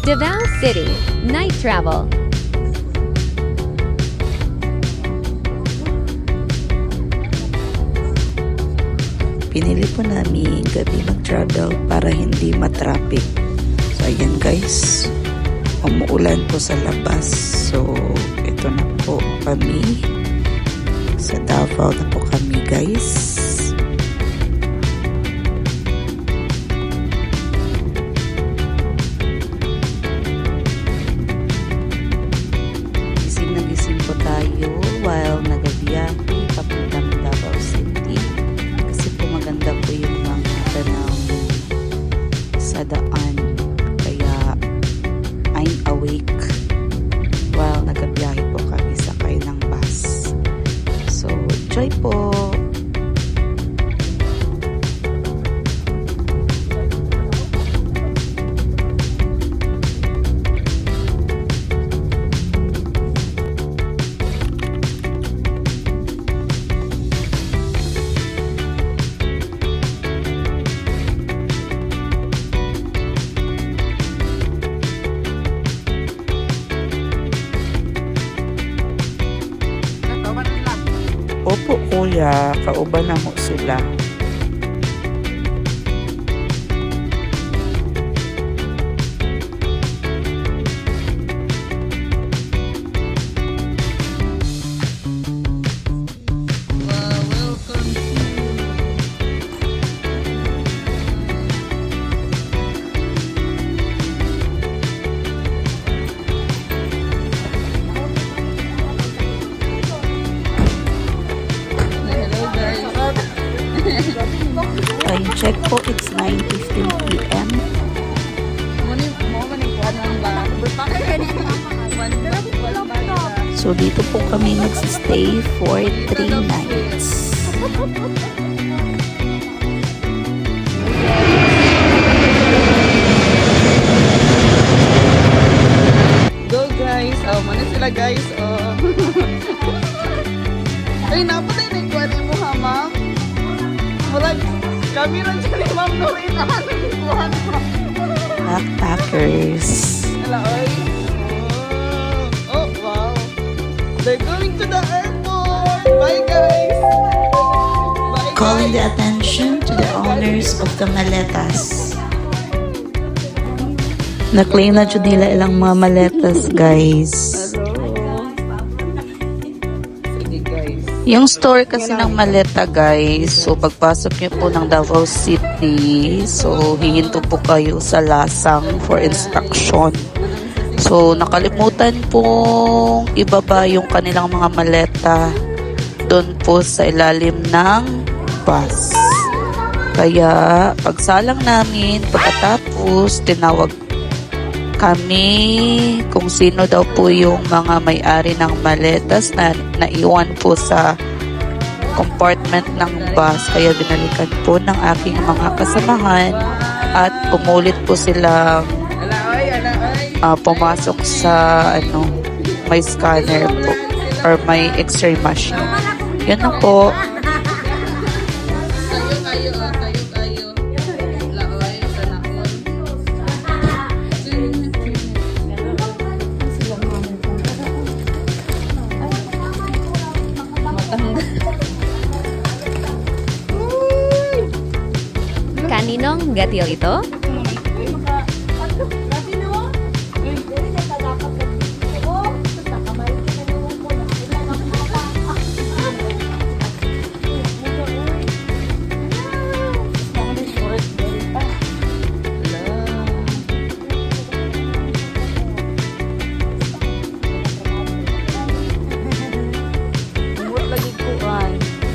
Davao City, night travel. Pinili po namin gabi mag-travel para hindi matraffic. So, ayan guys, umuulan po sa labas. So, ito na po kami. Sa Davao na po kami guys. Gising na gising po tayo while nagabiyahe papuntang Davao City. Kasi po maganda po yung mga tanawin sa daan. Kaya I'm awake while nagabiyahe po kami sakay ng bus. So, enjoy po! Opo kuya, kauban na mo sila. Time check po, it's 9:15 p.m. So, dito po kami magsistay for 3 nights. Go guys! Oh, mana sila guys! Oh. Ay, napatay na yung kwari mo ha, ma'am? Wala, kami lang siya ni ma'am Norin. Nakakuhan mo. Backpackers. Wala, oy. Oh, oh, wow. They're going to the airport! Bye guys! Bye Calling the guys! attention to the owners of the maletas. Na-claim na dyan nila ilang mga maletas, guys. Hello. Sige guys. Yung store kasi ng maleta, guys, so pagpasok nyo po ng Davao City, so hihinto po kayo sa lasang for instruction. So nakalimutan pong ibaba yung kanilang mga maleta doon po sa ilalim ng bus. Kaya pagsalang namin, pagkatapos tinawag kami kung sino daw po yung mga may-ari ng maletas na naiwan po sa compartment ng bus. Kaya binalikan po ng aking mga kasamahan at pumulit po silang pumasok sa may scanner po or may x-ray machine. Yan na po. Kaninong gatil ito?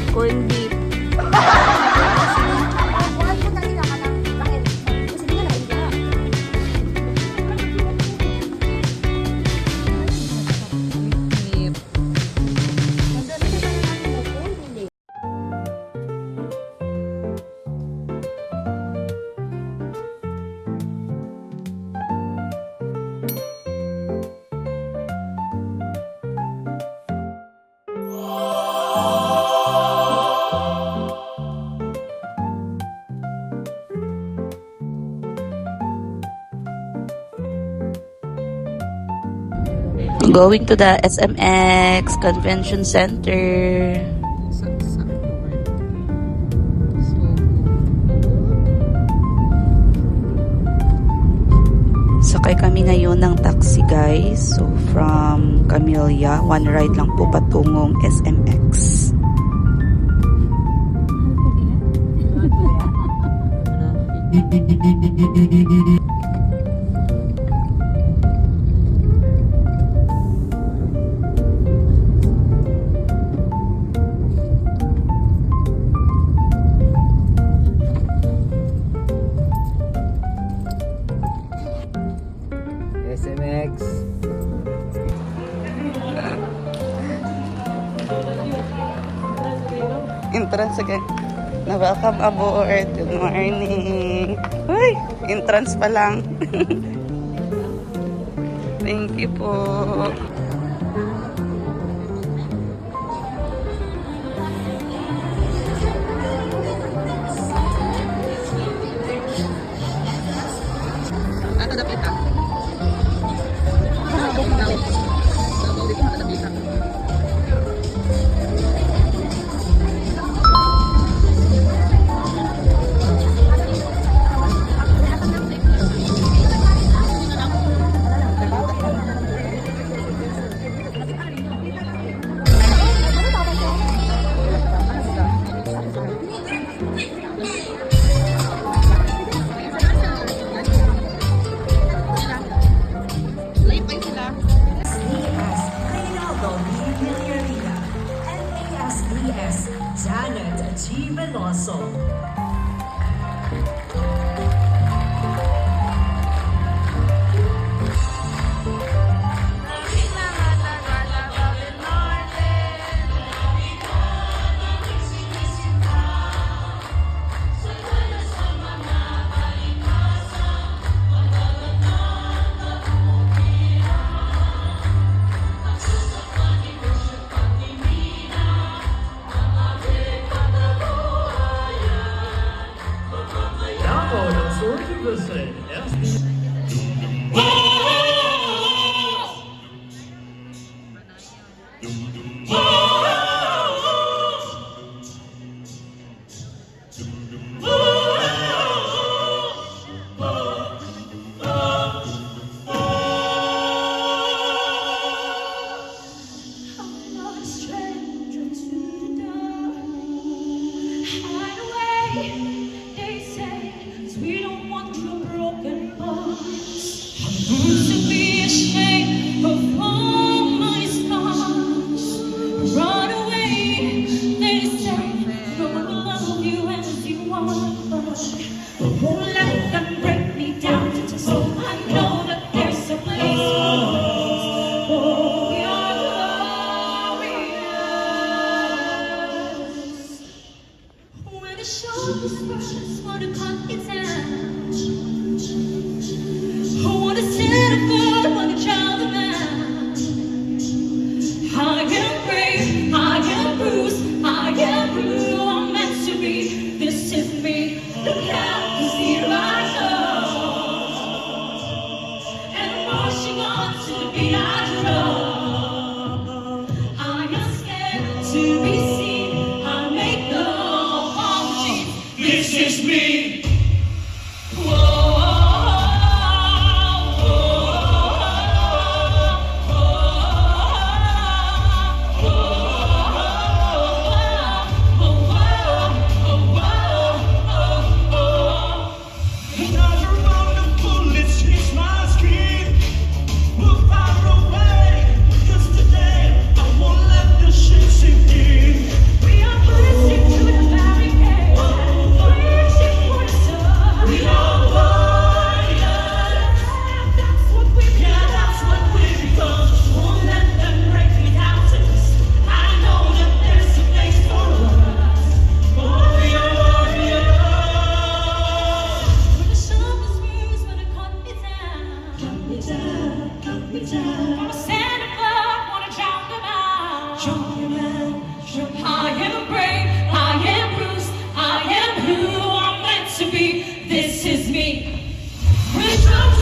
Corn beef. Going to the SMX Convention Center. Sakay kami ngayon ng taxi guys. So from Camellia, one ride lang po patungong SMX. SMX. Entrance again. Welcome aboard. Good morning. Uy, entrance pa lang. Thank you po. NASDS Janet G. Veloso.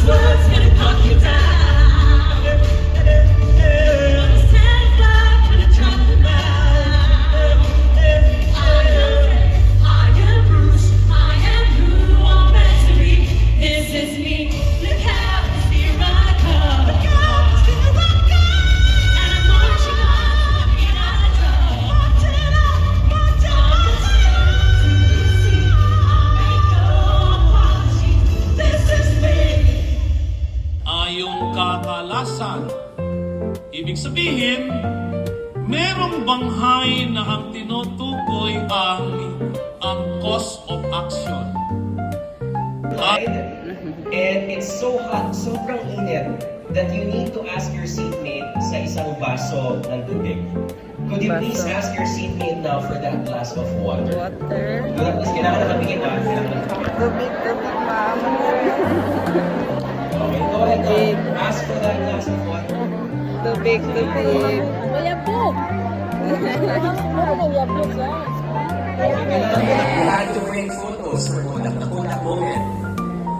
Words gonna cut you down. iyong kakalasan. Ibig sabihin, merong banghay na ang tinutukoy ang cause of action. And it's so hot, sobrang init, that you need to ask your seatmate sa isang baso ng tubig. Could you please ask your seatmate now for that glass of water? Tapos kailangan nakapigil ba? Tubig, ma'am. Okay, go ahead. Ask for that glass of water. Tubig. You had to bring photos for Kodak moment.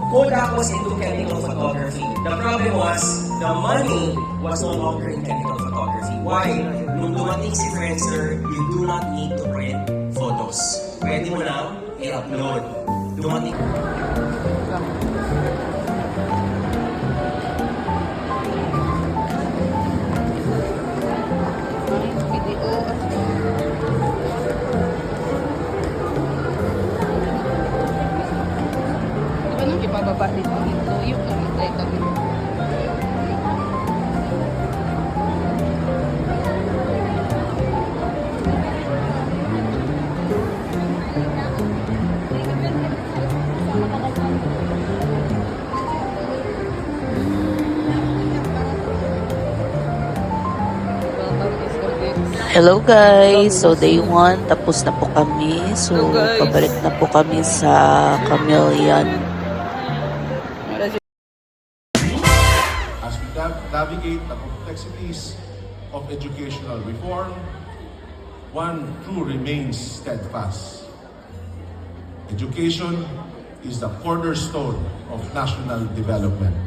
Kodak was into chemical photography. The problem was, the money was no longer in chemical photography. Why? Nung dumating si Friendster, you do not need to print photos. Pwede mo lang i-upload. Dumating... Anong ipababa dito? Yung try kami. Hello guys! So day 1, tapos na po kami. So Hello, guys. pabalik na po kami sa Chameleon. As we navigate the complexities of educational reform, one truth remains steadfast. Education is the cornerstone of national development.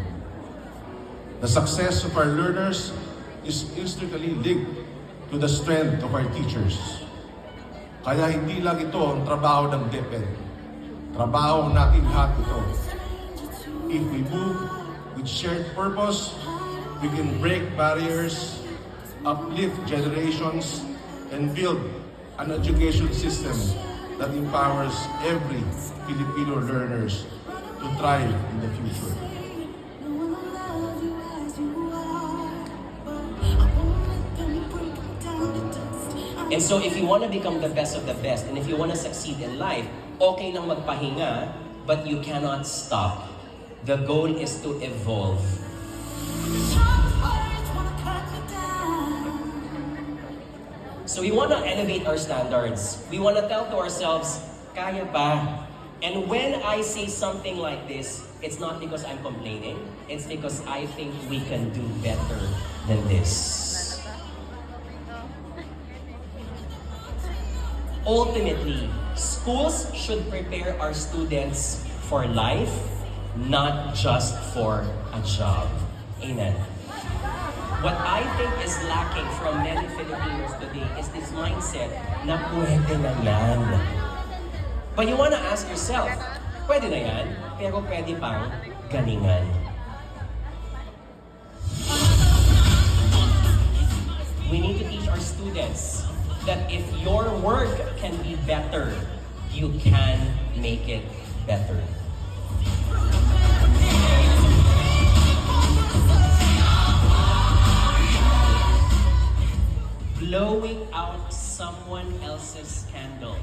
The success of our learners is intricately linked to the strength of our teachers. Kaya hindi lang ito ang trabaho ng DepEd. Trabaho natin lahat ito. If we move with shared purpose, we can break barriers, uplift generations, and build an education system that empowers every Filipino learners to thrive in the future. And so if you want to become the best of the best, and if you want to succeed in life, okay lang magpahinga, but you cannot stop. The goal is to evolve. So we want to elevate our standards. We want to tell to ourselves, kaya pa. And when I say something like this, it's not because I'm complaining. It's because I think we can do better than this. Ultimately, schools should prepare our students for life, not just for a job. Amen. What I think is lacking from many Filipinos today is this mindset na pwede na yan. But you wanna ask yourself, pwede na yan, pero pwede pang galingan. We need to teach our students that if your work can be better, you can make it better. Blowing out someone else's candle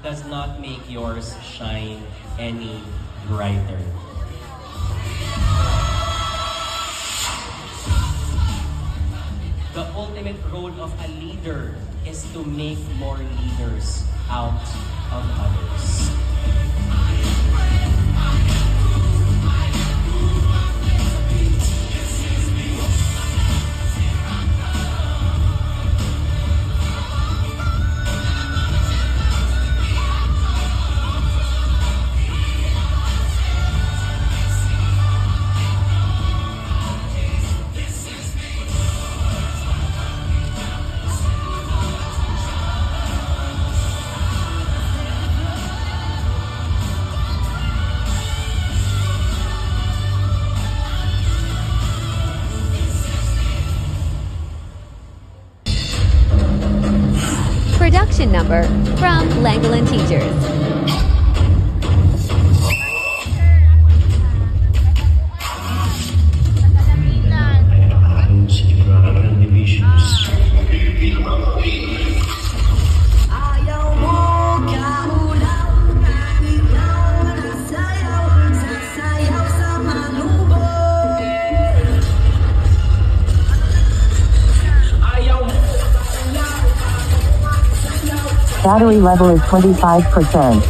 does not make yours shine any brighter. The ultimate role of a leader is to make more leaders out of others. Production number from Langolin Teachers. Battery level is 25%.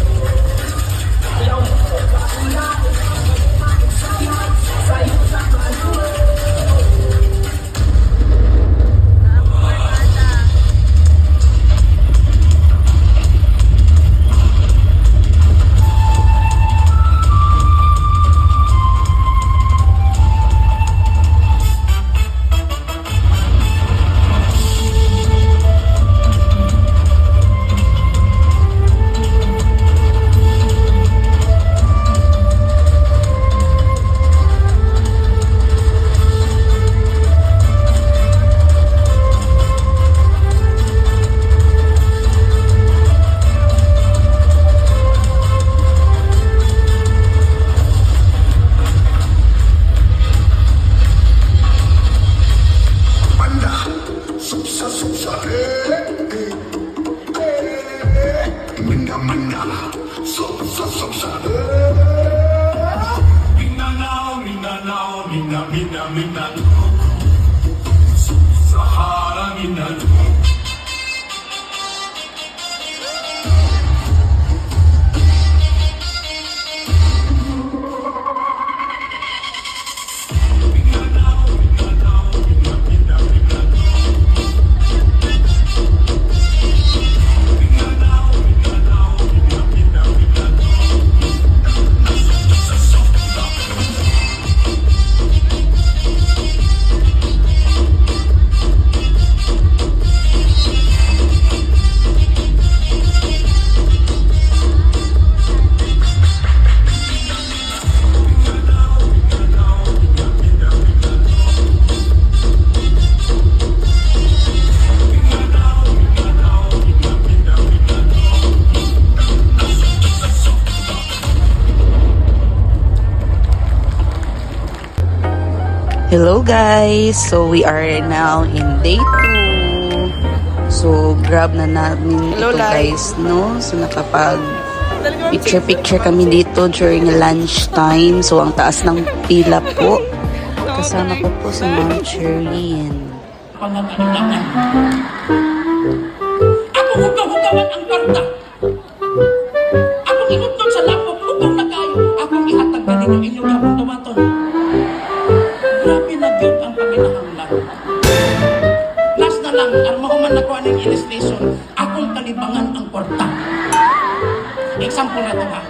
Mindanao, Mindanao, Sahara, Mindanao. Hello guys! So we are now in day 2. So grab na namin ito guys, no? So nakapag picture kami dito during lunch time. So ang taas ng pila po. Kasama ko po si Ma'am Cherlyn. Pangangailangan. Ako hugaw-hugawan ang karta. Akong inutod sa lapok, hugaw na kayo. Akong ihatag na ninyo inyong gabong dawaton. Grabe na yun ang paginahanglan. Last na lang, ang mahuman na ko anong illustration, akong talibangan ang kwarta. Example na ito ha.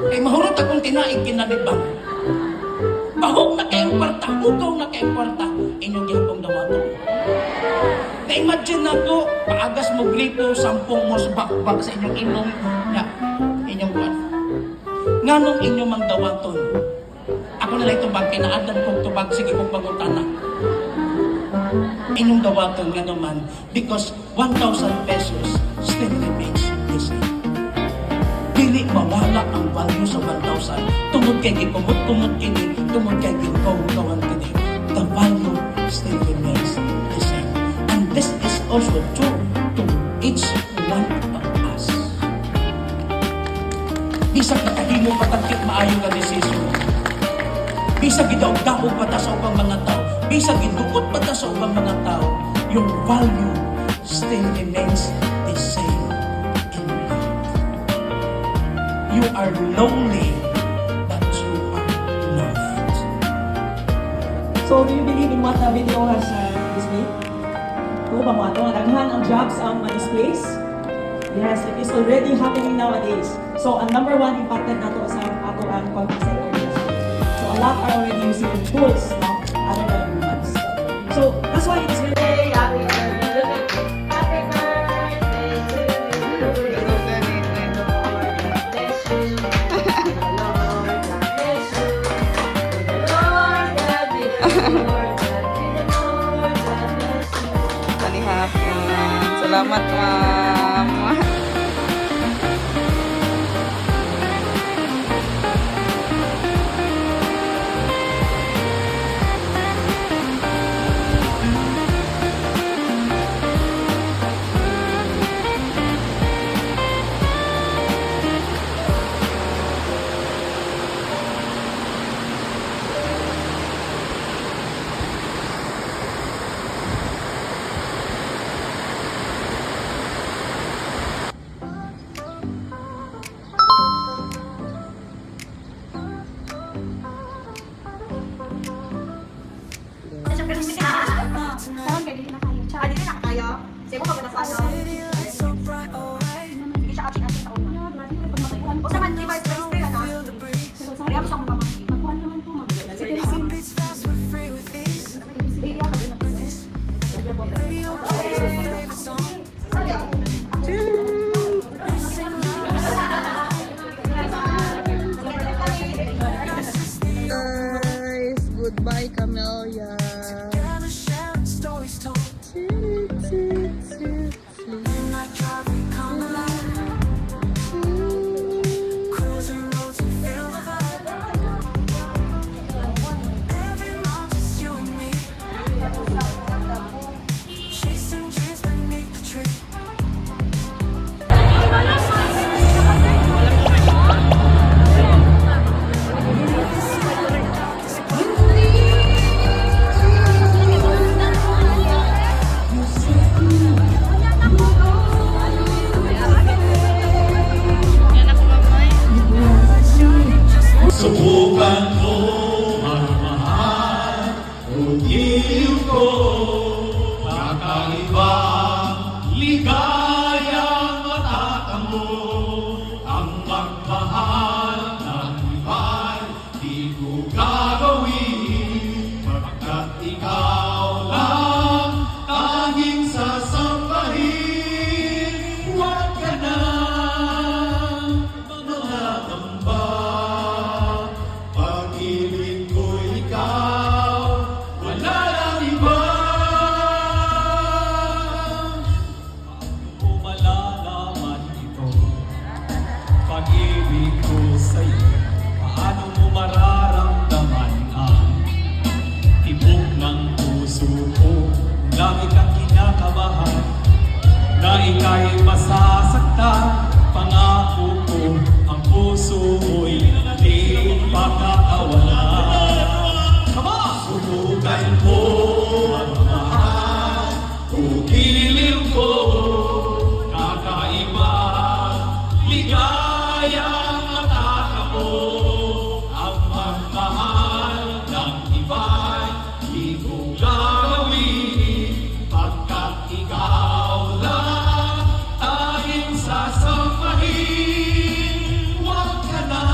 Kay mahurot akong tinaig kinalibang. Bahog na kayong kwarta, hugaw na kayong kwarta, inyong gihapong dawaton. Na-imagine na ko, paagas mo grito, 10 mos bakbak sa inyong inom na inyong kwarta. Nganong inyong mang dawaton? Ako na lang tubag, kinaadan kong tubag, sige kong pangutana. Inyong dawaton nga naman, because 1,000 pesos still remains the same. Dili mawala ang value sa 1,000. Tungod kay gikumot-kumot kini, tungod kay gikaw-kawan kini. The value still remains the same. And this is also true to each one of us. Bisag nakahimo patagkit maayo nga desisyon. Bisag gidaog-daog pata sa ubang mga tao. Bisag gidukot pata sa ubang mga tao. Yung value still remains the same in God. You are lonely, but you are loved. So, do you believe in what the video has displayed? Kung ba mo ito, naghan ang jobs ang ma-displays? Yes, it is already happening nowadays. So, ang number 1 impacted na to sa ato ang contact center industry. So, a lot are already using tools, no? Other than humans. So, that's why it is very... Salamat, Ma'am. Guys, goodbye Camellia. Subukan mo magmahal o iyong ko kakaiba ligayang matatamo ang magmahal ng iba'y di ko gagawin pagkat ikaw lang tanging sasambahin huwag ka na mangangamba. Pag-ibig ko ikaw, wala lang iba. Paano mo malalaman ito? Pag-ibig ko sa'yo. Paano mo mararamdaman ang tibok ng puso ko? Lagi kang kinakabahan na ika'y masasaktan. Pangako ko, ang puso mo'y di pagkakawalan. Come on! Subukan mo magmahal kung giliw ko kakaiba ligayang matatamo ang magmahal ng iba'y di ko gagawin pagkat ikaw lang tanging sasambahin huwag ka na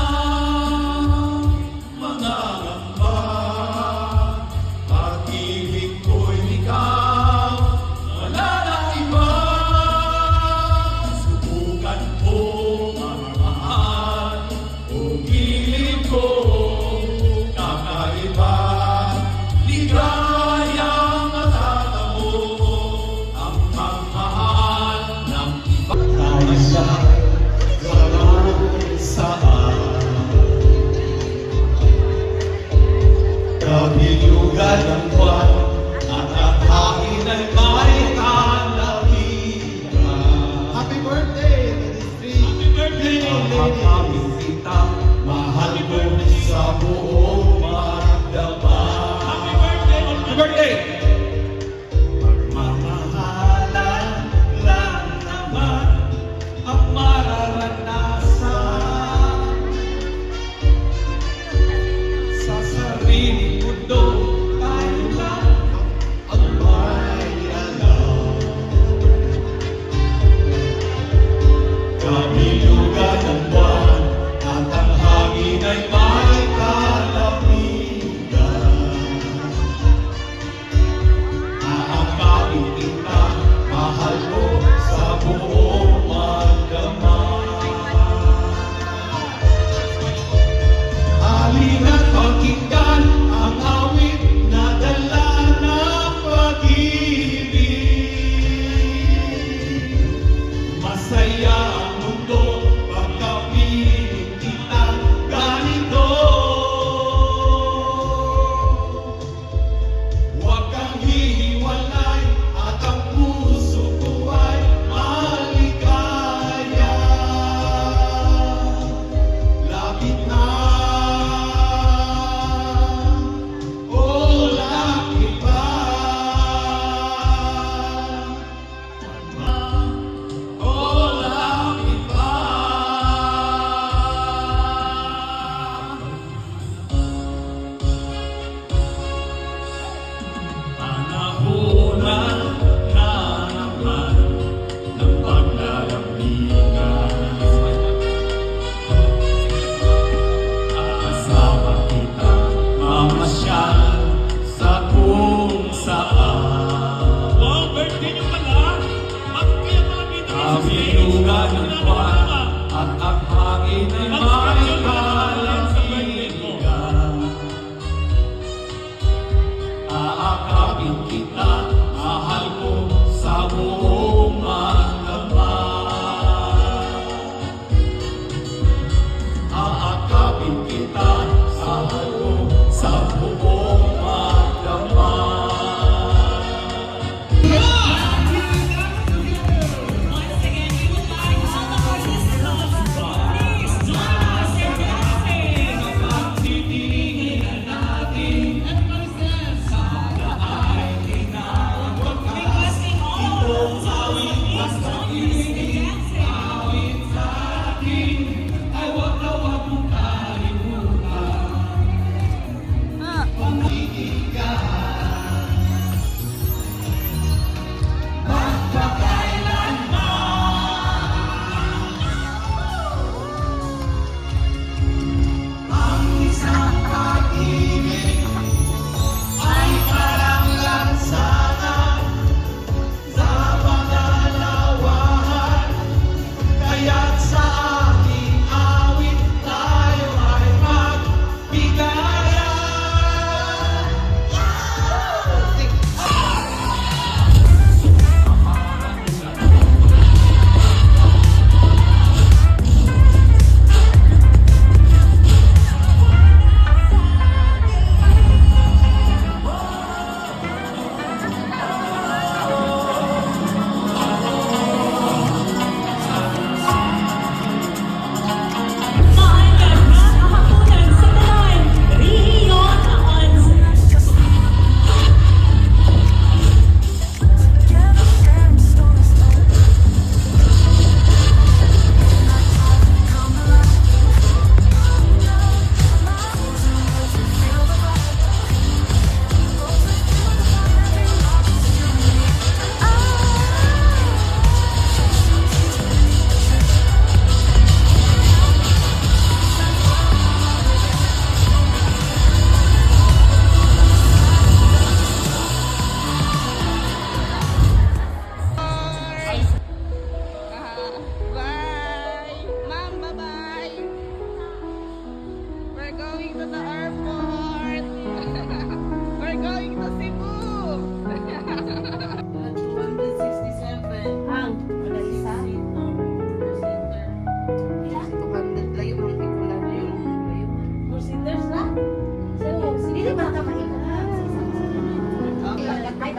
mangangamba. Pag-ibig ko'y ikaw, wala nang iba. Subukan mo magmahal kung giliw ko kakaiba ligayang matatamo ang magmahal ng iba. Tayo sa walang saan kabilugan ng buwan at ang hangin ay may kalabigan. Happy birthday! Happy birthday! Mahaming kita, mahal mo sa buong maramdaman. Happy birthday! Happy birthday! Magmamahalan lang naman ang mararanasan sa sariling mundo tayo lang ang may alam. Kabilugan ng buwan at ang hangin ay may kalabigan.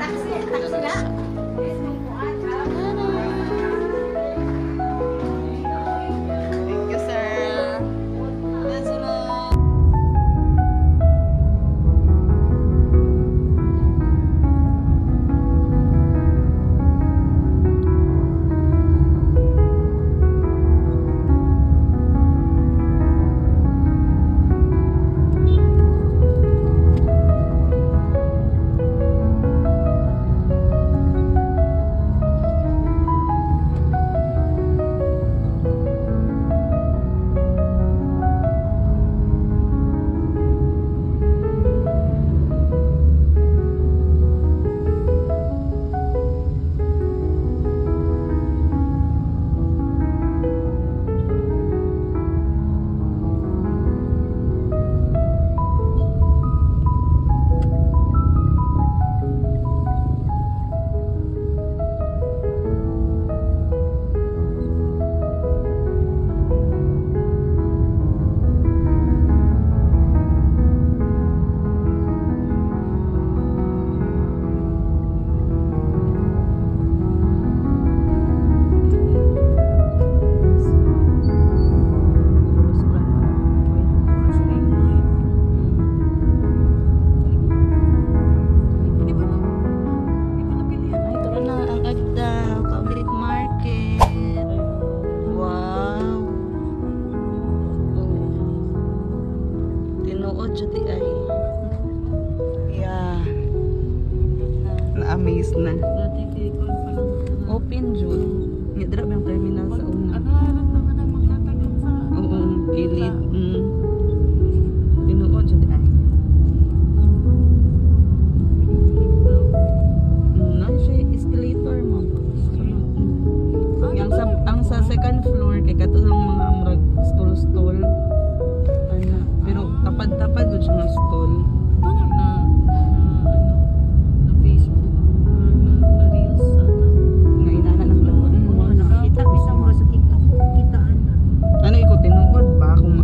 Thank you, sir. That's enough. Ito na ang Agda Public Market. Wow. Tinuod siya di ay. Yeah. Na-amaze na. Open June. Nidra ba yung terminal sa una? Oo, gilid. Tinuod siya di ay. Escalator mo. Yang ang sa second floor kay katulong mga murag stall. Ano, pero tapad-tapad gud siya ng stall. Facebook na reels nga inana ng lawan. Nakita bisa mo sa TikTok kitaan. Ano iko tinuod ba kung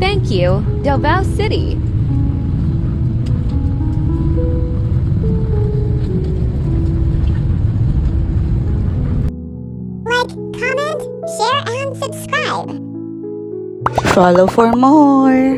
Thank you, Davao City. Like, comment, share, and subscribe. Follow for more.